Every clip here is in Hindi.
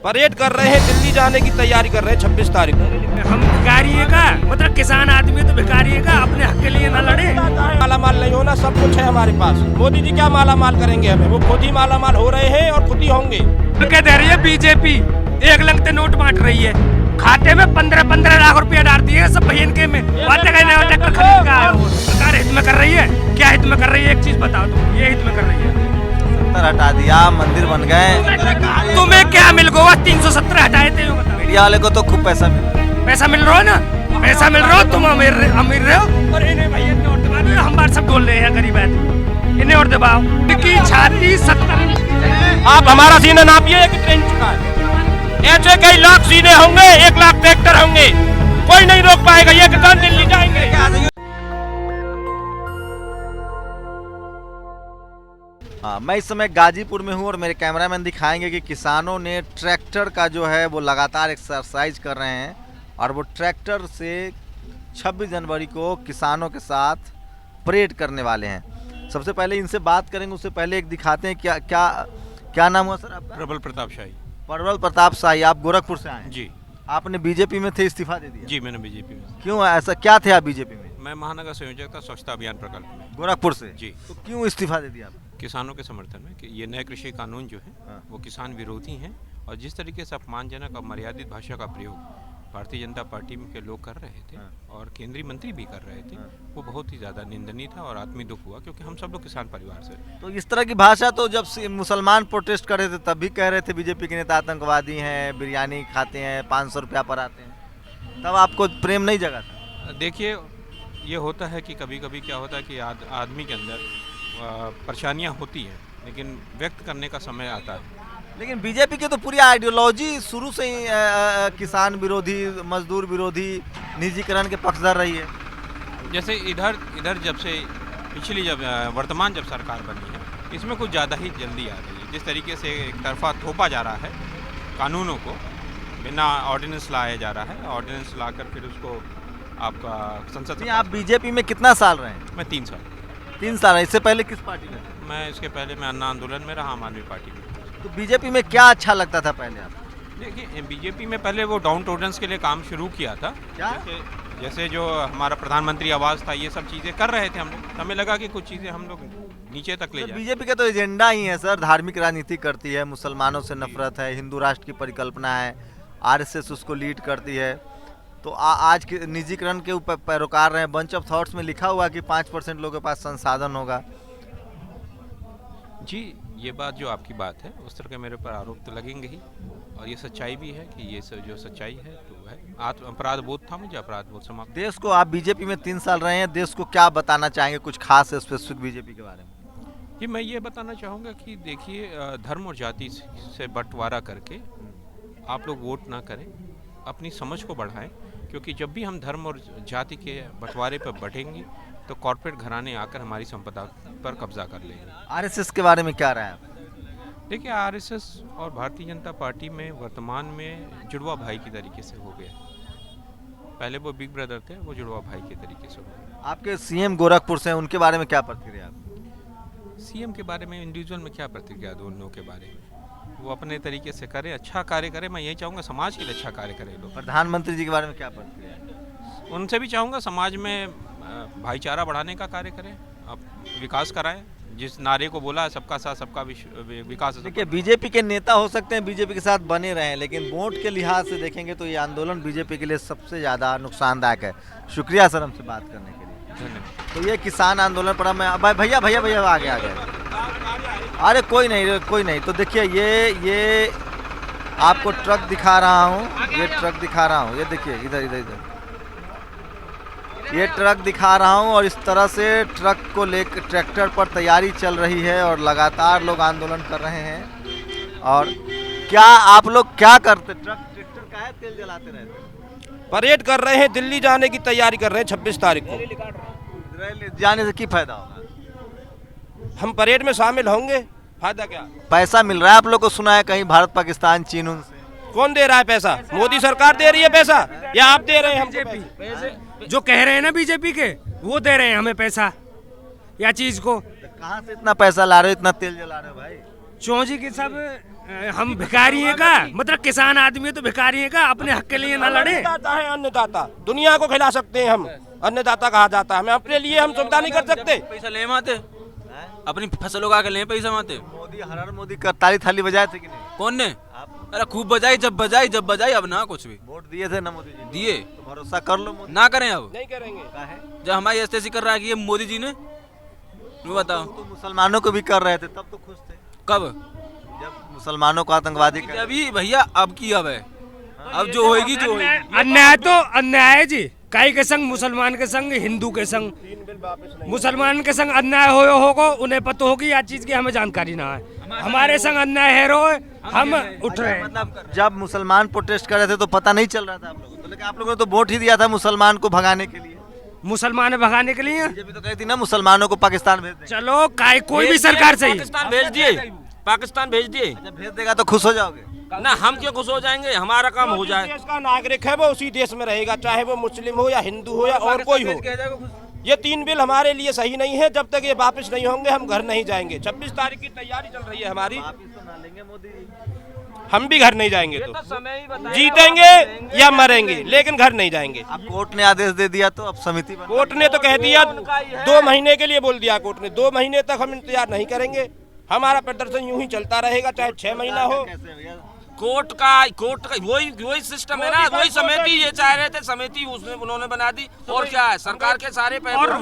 परेड कर रहे हैं, दिल्ली जाने की तैयारी कर रहे हैं 26 तारीख को। हम भिखारी है का, मतलब किसान आदमी तो भिखारी है का, अपने हक के लिए ना लड़े। माला माल नहीं होना, सब कुछ है हमारे पास। मोदी जी क्या माला माल करेंगे हमें, वो खुद ही माला माल हो रहे हैं और खुद ही होंगे। क्या दे रही है बीजेपी, एक लंगते नोट बांट रही है, खाते में 15-15 लाख रुपया डालती है सब बहन के में। सरकार हित में कर रही है, क्या हित में कर रही है, एक चीज बताओ तुम, ये हित में कर रही है। हटा दिया, मंदिर बन गए। तुम्हें क्या मिल गया, 370 हटाए थे। मीडिया वाले को तो खूब पैसा मिल रहा है ना, पैसा मिल रहा हो, तुम अमीर रहे हो। और इन्हें भैया नोट दबा दो, हम बार सब बोल रहे हैं गरीब है, इन्हें और दबाओ की छाती 70। आप हमारा सीना नापिए कितने इंच का है। ऐसे कई लाख सीने होंगे, 1 लाख ट्रैक्टर होंगे, कोई नहीं रोक पाएगा। ये किसान दिल्ली जाएंगे। हाँ, मैं इस समय गाजीपुर में हूँ और मेरे कैमरामैन दिखाएंगे कि किसानों ने ट्रैक्टर का जो है वो लगातार एक्सरसाइज कर रहे हैं और वो ट्रैक्टर से 26 जनवरी को किसानों के साथ परेड करने वाले हैं। सबसे पहले इनसे बात करेंगे, उससे पहले एक दिखाते हैं। क्या नाम हुआ सर आपका? प्रबल प्रताप शाही। प्रबल प्रताप शाही, आप गोरखपुर से आए हैं? जी। आपने बीजेपी में थे, इस्तीफा दे दिया? जी, मैंने बीजेपी में। क्यों, ऐसा क्या थे आप बीजेपी में? मैं महानगर संयोजक था स्वच्छता अभियान प्रकल्प में। गोरखपुर से? जी। तो क्यों इस्तीफा दे दिया? किसानों के समर्थन में कि ये नए कृषि कानून जो है वो किसान विरोधी हैं और जिस तरीके से अपमानजनक और मर्यादित भाषा का प्रयोग भारतीय जनता पार्टी के लोग कर रहे थे और केंद्रीय मंत्री भी कर रहे थे, वो बहुत ही ज़्यादा निंदनीय था और आत्मी दुख हुआ, क्योंकि हम सब लोग किसान परिवार से। तो इस तरह की भाषा तो जब मुसलमान प्रोटेस्ट कर रहे थे तब भी कह रहे थे बीजेपी के नेता आतंकवादी हैं, बिरयानी खाते हैं, 500 रुपया पर आते हैं, तब आपको प्रेम नहीं जगा था? देखिए, ये होता है कि कभी कभी क्या होता है कि आदमी के अंदर परेशानियाँ होती हैं, लेकिन व्यक्त करने का समय आता है। लेकिन बीजेपी की तो पूरी आइडियोलॉजी शुरू से ही किसान विरोधी, मजदूर विरोधी, निजीकरण के पक्षधर रही है। जैसे इधर जब से जब वर्तमान जब सरकार बनी है, इसमें कुछ ज़्यादा ही जल्दी आ रही है। जिस तरीके से एक तरफा थोपा जा रहा है कानूनों को, बिना ऑर्डिनेंस लाया जा रहा है, ऑर्डिनेंस लाकर फिर उसको आपका संसद। आप बीजेपी में कितना साल रहे हैं? मैं 3 साल। 3 साल। इससे पहले किस पार्टी में? मैं इसके पहले मैं अन्ना आंदोलन में रहा, आम आदमी पार्टी में। तो बीजेपी में क्या अच्छा लगता था पहले आपको? देखिए, बीजेपी में पहले वो डाउन टोडन्स के लिए काम शुरू किया था। क्या? जैसे जो हमारा प्रधानमंत्री आवास था, ये सब चीज़ें कर रहे थे हम लोग। हमें लगा कि कुछ चीज़ें हम लोग नीचे तक ले जाए। बीजेपी का तो एजेंडा ही है सर, धार्मिक राजनीति करती है, मुसलमानों से नफरत है, हिंदू राष्ट्र की परिकल्पना है, आरएसएस उसको लीड करती है। तो आज के निजीकरण के ऊपर पैरोकार रहे हैं। बंच ऑफ थॉट्स में लिखा हुआ कि 5% लोगों के पास संसाधन होगा। जी, ये बात जो आपकी बात है, उस तरह के मेरे पर आरोप तो लगेंगे ही, और ये सच्चाई भी है कि ये जो सच्चाई है तो है। अपराध बोध था मुझे, अपराध बोध समाप्त। देश को, आप बीजेपी में 3 साल रहे हैं, देश को क्या बताना चाहेंगे कुछ खास स्पेसिफिक बीजेपी के बारे में? जी, मैं ये बताना चाहूँगा कि देखिए, धर्म और जाति से बंटवारा करके आप लोग वोट ना करें, अपनी समझ को बढ़ाएं, क्योंकि जब भी हम धर्म और जाति के बंटवारे पर बढ़ेंगे तो कॉर्पोरेट घराने आकर हमारी संपदा पर कब्जा कर लेंगे। आरएसएस के बारे में क्या राय है? देखिए, आरएसएस और भारतीय जनता पार्टी में वर्तमान में जुड़वा भाई की तरीके से हो गया। पहले वो बिग ब्रदर थे, वो जुड़वा भाई के तरीके से हो गए। आपके सीएम गोरखपुर से हैं, उनके बारे में क्या प्रतिक्रिया? सीएम के बारे में इंडिविजुअल में क्या प्रतिक्रिया दोनों के बारे में, वो अपने तरीके से करें, अच्छा कार्य करें। मैं यही चाहूँगा समाज के लिए अच्छा कार्य करें लोग। प्रधानमंत्री जी के बारे में क्या प्रतिक्रिया? उनसे भी चाहूँगा समाज में भाईचारा बढ़ाने का कार्य करें, अब विकास कराएं। जिस नारे को बोला है, सबका साथ सबका विकास। देखिए, बीजेपी के नेता हो सकते हैं, बीजेपी के साथ बने रहें, लेकिन वोट के लिहाज से देखेंगे तो ये आंदोलन बीजेपी के लिए सबसे ज़्यादा नुकसानदायक है। शुक्रिया सर हमसे बात करने के लिए। धन्यवाद। तो ये किसान आंदोलन पर मैं भैया आगे आ गए। अरे कोई नहीं। तो देखिए, ये आपको ट्रक दिखा रहा हूँ, ये देखिए, इधर ये ट्रक दिखा रहा हूँ, और इस तरह से ट्रक को लेकर ट्रैक्टर पर तैयारी चल रही है और लगातार लोग आंदोलन कर रहे हैं। और क्या आप लोग क्या करते? ट्रैक्टर का है, तेल जलाते रहते? परेड कर रहे हैं, दिल्ली जाने की तैयारी कर रहे हैं 26 तारीख को। रैली जाने से क्या फायदा होगा? हम परेड में शामिल होंगे, फायदा क्या? पैसा मिल रहा है आप लोग को, सुना है कहीं भारत, पाकिस्तान, चीन, उनसे। कौन दे रहा है पैसा? मोदी सरकार दे रही है पैसा या आप दे रहे हैं हमको पैसे? जो कह रहे हैं ना बीजेपी के, वो दे रहे हैं हमें पैसा या चीज को। कहाँ से इतना पैसा ला रहे हो, इतना तेल जला रहे हो भाई? चौजी के सब हम भिखारी हैं का, मतलब किसान आदमी है तो भिखारी हैं का, अपने हक के लिए ना लड़े। अन्नदाता है, अन्नदाता दुनिया को खिला सकते हैं हम, अन्नदाता कहा जाता है। हमें अपने लिए हम सुविधा नहीं कर सकते। पैसा ले माते अपनी फसल उगा के ले पैसा माते। मोदी हर हर मोदी का ताली थाली बजाए थे कि नहीं? कौन ने? अरे खूब बजाई, जब बजाई अब ना कुछ भी। वोट दिए थे ना मोदी जी ने? दिए तो भरोसा कर लो मोदी। ना करें अब, नहीं करेंगे। काहे? जब हमारी एसटीसी कर रहा है कि ये मोदी जी ने, मैं बताओ तो मुसलमानों को भी कर रहे थे तब तो खुश थे, कब? जब मुसलमानों को आतंकवादी कर अभी भैया अब की अब है, अब जो होएगी जो होएगी। अन्याय तो अन्याय है जी, काई के संग मुसलमान के संग हिंदू के संग, मुसलमान के संग अन्याय होगा उन्हें पता होगी, या चीज की हमें जानकारी ना है। हमारे संग अन्याय है रो, हम उठ रहे हैं। मतलब जब मुसलमान प्रोटेस्ट कर रहे थे तो पता नहीं चल रहा था आप लोगों को, तो लेकिन आप लोगों ने तो वोट ही दिया था मुसलमान को भगाने के लिए। मुसलमान भगाने के लिए बीजेपी तो कहती ना मुसलमानों को पाकिस्तान भेज देंगे। चलो काय कोई भी सरकार सही, पाकिस्तान भेज दिए, पाकिस्तान भेज दिए अच्छा भेज देगा तो खुश हो जाओगे? ना, हम क्यों खुश हो जाएंगे, हमारा काम हो जाए। देश का नागरिक है वो उसी देश में रहेगा, चाहे वो मुस्लिम हो या हिंदू हो या और कोई हो। ये 3 बिल हमारे लिए सही नहीं है, जब तक ये वापस नहीं होंगे हम घर नहीं जाएंगे। 26 तारीख की तैयारी चल रही है हमारी, हम भी घर नहीं जाएंगे। तो जीतेंगे या मरेंगे, लेकिन घर नहीं जाएंगे। अब कोर्ट ने आदेश दे दिया तो अब समिति बना। कोर्ट ने तो कह दिया 2 महीने के लिए बोल दिया कोर्ट ने, 2 महीने तक हम इंतजार नहीं करेंगे। हमारा प्रदर्शन यूं ही चलता रहेगा, चाहे 6 महीना हो। कोर्ट का वही सिस्टम है ना, वही समिति ये चाह रहे थे, समिति उसने उन्होंने बना दी। और क्या है, सरकार के सारे पैसे और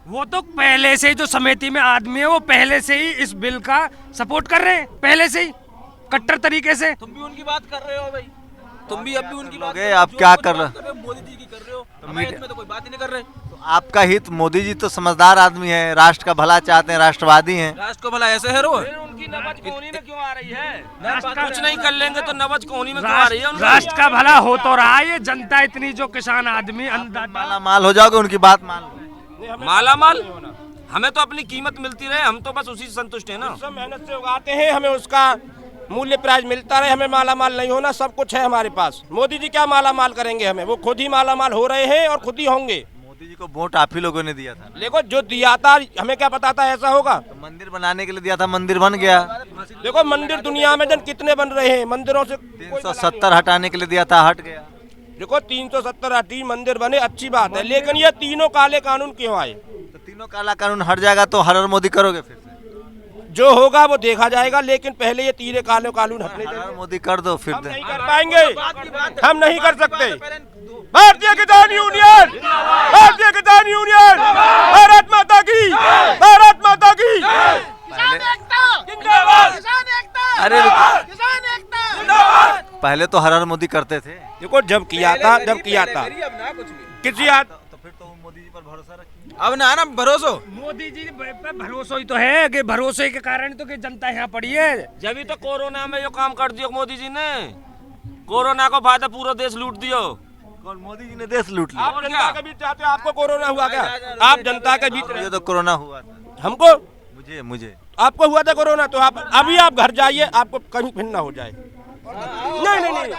वो तो पहले से ही जो समिति में आदमी है वो पहले से ही इस बिल का सपोर्ट कर रहे हैं, पहले से ही कट्टर तरीके से। तुम भी उनकी बात कर रहे हो भाई, तुम भी अब भी उनकी बात आप क्या कर रहे हो? मोदी जी की कर रहे हो, हमारे हित में तो कोई बात ही नहीं कर रहे। तो आपका हित, मोदी जी तो समझदार आदमी है, राष्ट्र का भला चाहते हैं, राष्ट्रवादी हैं। राष्ट्र को भला ऐसे है रो, उनकी नवज कोहनी में क्यों आ रही है? कुछ नहीं कर लेंगे तो नवज कोहनी में क्यों आ रही है? राष्ट्र का भला हो तो रहा है, ये जनता इतनी जो किसान आदमी माला माल हो जाओगे, उनकी बात मान लो। माला माल हमें तो अपनी कीमत मिलती रहे, हम तो बस उसी से संतुष्ट है ना। सब मेहनत से उगाते हैं, हमें उसका मूल्य प्राइस मिलता रहे, हमें माला माल नहीं होना, सब कुछ है हमारे पास। मोदी जी क्या माला माल करेंगे हमें, वो खुद ही माला माल हो रहे हैं और खुद ही होंगे। मोदी जी को वोट आप ही लोगों ने दिया था। देखो जो दिया था, हमें क्या पता था ऐसा होगा। तो मंदिर बनाने के लिए दिया था, मंदिर बन गया। देखो मंदिर दुनिया में जन कितने बन रहे हैं, मंदिरों से 370 हटाने के लिए दिया था, हट गया। देखो 370 मंदिर बने, अच्छी बात है, लेकिन ये तीनों काले कानून क्यों आए? तो तीनों काला कानून हट जाएगा तो हर हर मोदी करोगे फिर से? जो होगा वो देखा जाएगा, लेकिन पहले ये तीनों काले कानून हटने हर हर दें। मोदी कर दो फिर नहीं कर पाएंगे, हम नहीं कर सकते। भारतीय किसान यूनियन, भारतीय किसान यूनियन, भारत माता की, भारत माता की। अरे पहले तो हर हर मोदी करते थे। देखो जब किया था किसी तो फिर तो मोदी जी पर भरोसा रखिए। अब ना भरोसा, मोदी जी पे भरोसा ही तो है कि भरोसे के कारण तो कि जनता यहाँ पड़ी है। जब तो कोरोना में जो काम कर दिया मोदी जी ने, कोरोना को फायदा पूरा देश लूट दियो। कौन? मोदी जी ने देश लूट लिया। आप जनता के बीच चाहते हो, आपको कोरोना हुआ क्या? आप जनता के बीच, मुझे तो कोरोना हुआ था। हमको, मुझे आपको हुआ था कोरोना, तो आप अभी आप घर जाइए, आपको कहीं फिर ना हो जाए। नहीं,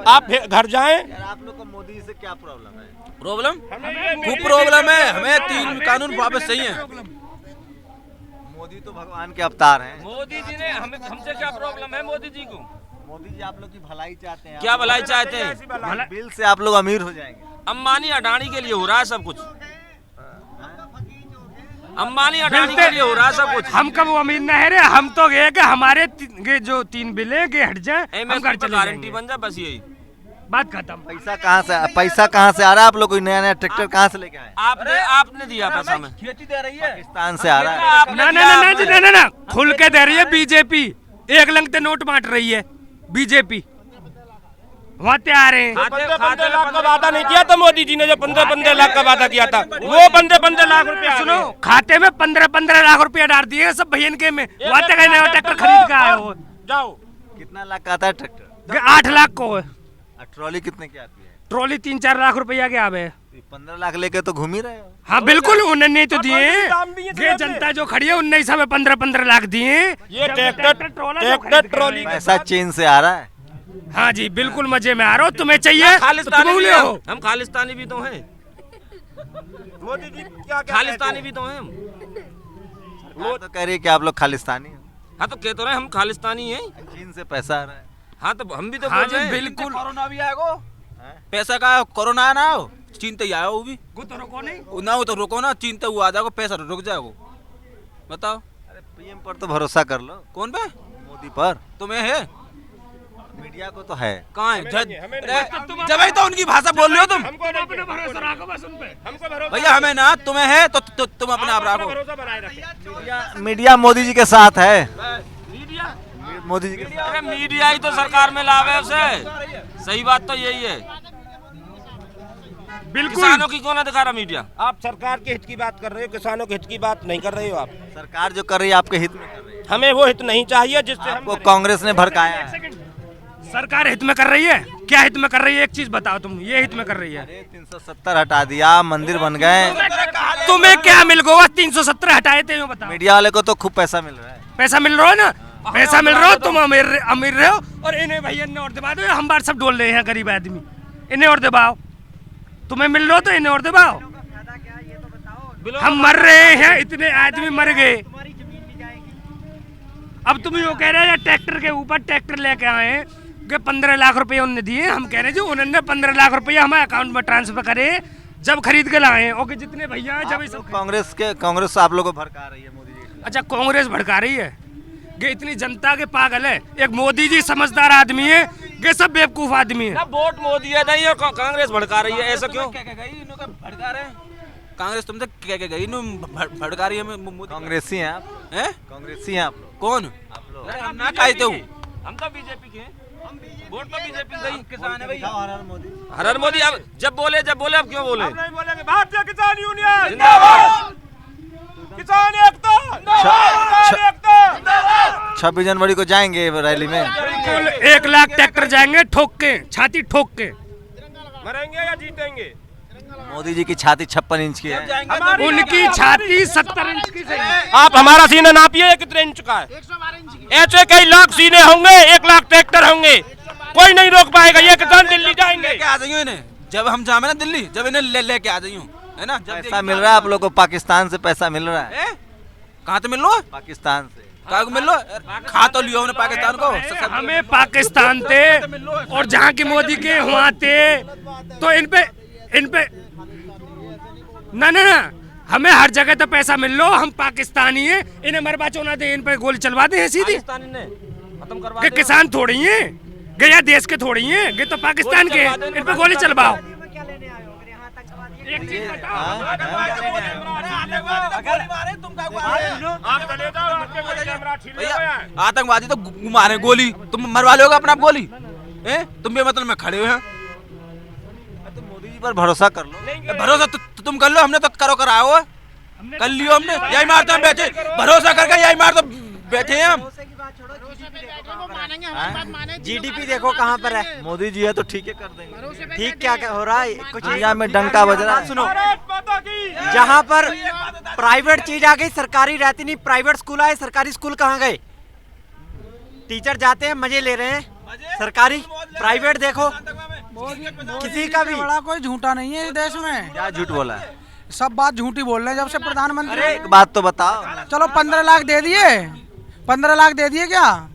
आप घर जाएं। आप लोग को मोदी से क्या प्रॉब्लम है? प्रॉब्लम खूब प्रॉब्लम है, हमें 3 कानून वापस चाहिए। मोदी तो भगवान के अवतार हैं। मोदी जी ने हमसे क्या प्रॉब्लम है? मोदी जी को, मोदी जी आप लोग की भलाई चाहते हैं। क्या भलाई चाहते हैं? बिल से आप लोग अमीर हो जाएंगे। अंबानी अडानी के लिए हो रहा है सब कुछ, अंबानी अडानी के लिए हो रहा है सब कुछ। हम कब अमीर न है रे, हम तो गए कि हमारे जो 3 बिल है हट जाए, हम घर चले गारंटी बन जाए, बस यही बात खत्म। पैसा कहाँ से आ रहा है? आप लोग कोई नया ट्रैक्टर कहाँ से लेके आए? आपने दिया पैसा हमें, खेती दे रही है, पाकिस्तान से आ रहा है। ना खुल के दे रही है बीजेपी, 1 लंगते नोट बांट रही है बीजेपी, वहाँ तैयार है। 15 लाख का वादा नहीं किया था मोदी जी ने, जो 15 लाख का वादा किया था, वो 15 लाख रुपया सुनो, खाते में 15 लाख रुपया डाल दिए सब भैया के में, वहाँ तक नया ट्रैक्टर खरीद के आए हो। जाओ। कितना लाख का आता है ट्रैक्टर? 8 लाख को है। ट्रॉली कितने की आती है? ट्रॉली 3-4 लाख रुपया के आवे। 15 लाख लेके तो घूम ही रहे हो। हाँ बिल्कुल, उन्होंने तो दिए, ये जनता जो खड़ी है उनने ही हमें 15 लाख दिए। ये ट्रैक्टर ट्रॉली पैसा चीन से आ रहा है। हाँ जी बिल्कुल, मजे में आ रहा हो। तुम्हें चाहिए खालिस्तानी तो हो। हम खालिस्तानी भी तो हैं। मोदी जी क्या खालिस्तानी भी तो हैं। वो तो कह रही है कि आप लोग खालिस्तानी हो। हाँ तो कह तो रहे हम खालिस्तानी हैं। चीन से पैसा आ रहा है। हाँ तो हम भी तो हाँ बोल जी रहे हैं। बिल्कुल। कोरोना भी आएगा, पैसा का कोरोना है ना, चीन तो आया वो भी वो तो रोको नहीं। ना, वो तो रुको ना, चीन तो वो आ जाएगा, पैसा रुक जाएगा। बताओ अरे पीएम पर तो भरोसा कर लो, कौन पे? मोदी पर। तुम्हें है? मीडिया को तो है। कहाँ है? हमें नहीं। जब तो उनकी भाषा बोल रहे हो तुम। हमको नहीं अपना भरोसा रखो बस उन पे। हमको भरोसा भैया हमें ना, तुम्हें है तो तुम अपने आप रखो। भरोसा बनाए रखें। मीडिया मोदी जी के साथ है। मीडिया मोदी जी के साथ। अरे मीडिया ही तो सरकार में लाभ है उसे। सही बात तो यही है। बिल्कुल। किसानों की क्यों ना दिखा रहा मीडिया? आप सरकार के हित की बात कर रहे हो, किसानों के हित की बात नहीं कर रहे हो आप। सरकार जो कर रही है आपके हित में कर रही है। हमें वो हित नहीं चाहिए जिससे आपको हम कांग्रेस ने भड़काया है। सरकार हित में कर रही है, क्या हित में कर रही है? एक चीज बताओ तुम, ये हित में कर रही है। 370 हटा दिया, मंदिर बन गए। तुम्हें क्या मिल गया? 370 हटाए थे, बताओ। मीडिया वाले को तो खूब पैसा मिल रहा है। पैसा मिल रहा है ना, पैसा मिल रहा हो, तुम अमीर रहे हो, और इन्हें भैया इन्हें और दबा दो। हम बार सब डोल रहे हैं गरीब आदमी, इन्हें और दबाओ। तुम्हें मिल रहा हो तो इन्हें और दबाओ। हम मर रहे हैं, इतने आदमी मर गए। अब तुम यो कह रहे हैं ट्रैक्टर के ऊपर ट्रैक्टर लेके आए कि 15 लाख रुपए उन्होंने दिए। हम कह रहे हैं जो उन्होंने 15 लाख रुपए हमारे अकाउंट में ट्रांसफर करे जब खरीद के लाए। और कि जितने भैया हैं जब कांग्रेस आप लोगों को भड़का रही है मोदी जी। अच्छा कांग्रेस भड़का रही है कि इतनी जनता के पागल है। एक मोदी जी समझदार आदमी है कि सब बेवकूफ आदमी है। ना वोट मोदी है नहीं और कांग्रेस भड़का रही है, ऐसा क्यों? भड़का रहे हैं कांग्रेस, तुमसे क्या क्या गई भड़का रही है मोदी। कांग्रेसी हैं आप? हैं? कांग्रेसी हैं आप लोग? कौन? आप लोग? अरे हम ना कहते हूँ, हम तो बीजेपी के हैं। वोट तो बीजेपी का ही। किसान है भैया। हर हर मोदी अब जब बोले अब क्यों बोले? नहीं बोलेंगे। भारतीय किसान यूनियन जिंदाबाद, किसान एकता जिंदाबाद। 26 जनवरी को जाएंगे रैली में। बिल्कुल 1 लाख ट्रैक्टर जाएंगे ठोक के, छाती ठोक के। मरेंगे या जीतेंगे? मोदी जी की छाती 56 इंच की है। उनकी छाती 70 इंच की सही है। आप हमारा सीना नापिए कितने इंच का है। ऐसे कई लाख सीने होंगे, 1 लाख ट्रैक्टर होंगे, कोई नहीं रोक पाएगा। ये किसान दिल्ली जाएंगे। लेके आ जाइयो इन्हें, जब हम जावे ना दिल्ली, जब इन्हें लेके आ जाइयो, है ना। जब पैसा मिल रहा है आप लोग को, पाकिस्तान से पैसा मिल रहा है। कहाँ तो मिल लो? पाकिस्तान से। कहाँ को मिल लो? खा तो लियो हमने पाकिस्तान को। हमें पाकिस्तान थे और जहाँ की मोदी के वहाँ थे, तो इन पे ना हमें हर जगह तो पैसा मिल लो। हम पाकिस्तानी हैं, इन्हें मरबा चोना दे, इन पे गोली चलवा दे सीधी। खत्म करवा कि किसान थोड़ी हैं, गया देश के थोड़ी हैं, ये तो पाकिस्तान के। इन पे गोली चलवाओ। एक चीज बताओ, आतंकवादी तो मारे गोली, तुम मरवा लोगे अपना गोली? तुम भी मतलब में खड़े हुए हैं। तो मोदी जी पर भरोसा कर लो। भरोसा तो तुम कर लो, हमने तो करो कराया हुआ, कर लियो हमने। यही मारते हम बैठे, भरोसा करके यही मार तो बैठे हैं हम। जीडीपी देखो कहाँ पर है। मोदी जी है तो ठीक है कर देंगे। ठीक क्या हो रहा है? कुछ दुनिया में डंका बज रहा है। सुनो, जहाँ पर प्राइवेट चीज आ गई सरकारी रहती नहीं। प्राइवेट स्कूल आए, सरकारी स्कूल कहाँ गए? टीचर जाते हैं मजे ले रहे हैं। सरकारी प्राइवेट देखो, किसी का भी बड़ा कोई झूठा नहीं है इस देश में। क्या झूठ बोला है? सब बात झूठी बोल रहे हैं जब से प्रधानमंत्री। एक बात तो बताओ। चलो 15 लाख दे दिए, 15 लाख दे दिए क्या?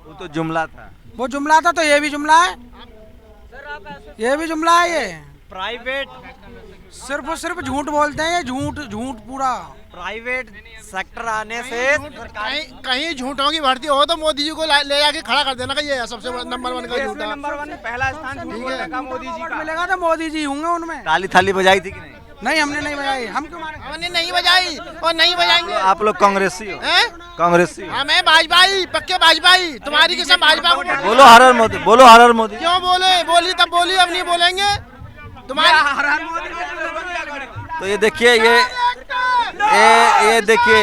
वो तो जुमला था। वो जुमला था तो ये भी जुमला है, ये भी जुमला है। ये प्राइवेट सिर्फ और सिर्फ झूठ बोलते हैं, ये झूठ झूठ पूरा। प्राइवेट सेक्टर आने से कहीं झूठों की भर्ती हो तो मोदी जी को ले जाके खड़ा कर देना। ये सबसे नंबर 1 का झूठा। नंबर 1 में पहला स्थान झूठ बोलने का मोदी जी का मिलेगा तो मोदी जी होंगे उनमें। ताली थाली बजाई थी कि नहीं? नहीं, हमने नहीं बजाई। हम क्यों मारे? हमने नहीं बजाई और नहीं बजाएंगे। आप लोग कांग्रेसी हो? कांग्रेसी हो? हमें भाजपाई, पक्के भाजपाई। तुम्हारी किस्म भाजपा को बोलो हर हर मोदी, बोलो हर हर मोदी। क्यों बोले? बोली तब बोली, अब नहीं बोलेंगे। तुम्हारा तो ये देखिए, ये देखिए,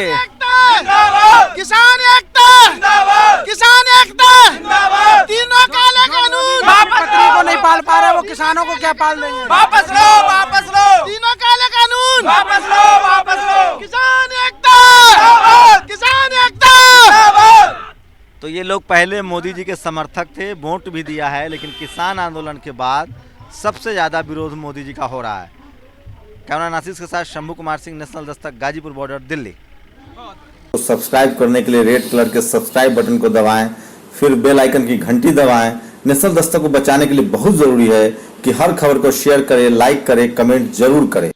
किसान एकता, किसान एकता, तीनों काले कानून पत्नी को नहीं पाल पा रहे, वो किसानों को क्या पाल देंगे? वापस लो, वापस लो, तीनों काले कानून वापस लो, वापस लो। किसान एकता, किसान एकता। तो ये लोग पहले मोदी जी के समर्थक थे, वोट भी दिया है, लेकिन किसान आंदोलन के बाद सबसे ज्यादा विरोध मोदी जी का हो रहा है। कैमरा नासिर के साथ शंभू कुमार सिंह, नेशनल दस्तक, गाजीपुर बॉर्डर, दिल्ली। तो सब्सक्राइब करने के लिए रेड कलर के सब्सक्राइब बटन को दबाएं, फिर बेल आइकन की घंटी दबाएं। नेशनल दस्तक को बचाने के लिए बहुत जरूरी है कि हर खबर को शेयर करें, लाइक करें, कमेंट जरूर करें।